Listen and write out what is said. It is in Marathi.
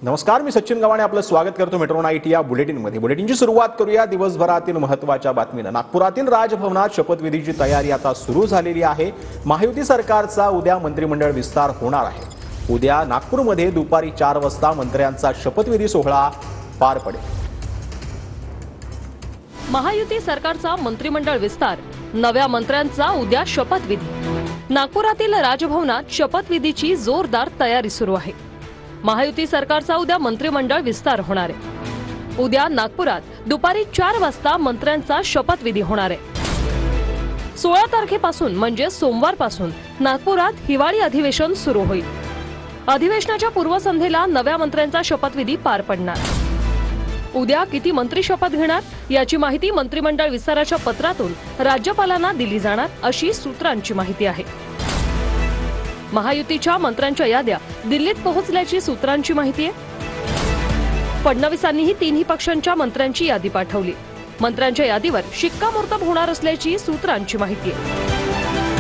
नमस्कार, मी सचिन गव्हाणे आपलं स्वागत करतो मेट्रो नाईट या बुलेटिनमध्ये। बुलेटिनची सुरुवात करूया दिवसभरातील महत्त्वाच्या बातमीनं। नागपुरातील राजभवनात शपथविधीची तयारी आता सुरू झालेली आहे। महायुती सरकारचा उद्या मंत्रिमंडळ विस्तार होणार आहे। उद्या नागपूरमध्ये दुपारी 4 वाजता मंत्र्यांचा शपथविधी सोहळा पार पडेल। महायुती सरकारचा मंत्रिमंडळ विस्तार, नव्या मंत्र्यांचा उद्या शपथविधी। नागपुरातील राजभवनात शपथविधीची जोरदार तयारी सुरू आहे। महायुती सरकारचा उद्या मंत्रिमंडळ विस्तार होणार आहे। उद्या नागपुरात दुपारी 4 वाजता मंत्र्यांचा शपथविधी होणार आहे। 16 तारखेपासून म्हणजे सोमवारपासून नागपुरात हिवाळी अधिवेशन सुरू होईल। अधिवेशनाच्या पूर्वसंध्येला नव्या मंत्र्यांचा शपथविधी पार पडणार। उद्या किती मंत्री शपथ घेणार याची माहिती मंत्रिमंडळ विस्ताराच्या पत्रातून राज्यपालांना दिली जाणार अशी सूत्रांची माहिती आहे। महायुतीच्या मंत्र्यांच्या याद्या दिल्लीत पोहोचल्याची सूत्रांची माहिती आहे। फडणवीसांनीही तिन्ही पक्षांच्या मंत्र्यांची यादी पाठवली। मंत्र्यांच्या यादीवर शिक्कामोर्तब होणार असल्याची सूत्रांची माहिती आहे।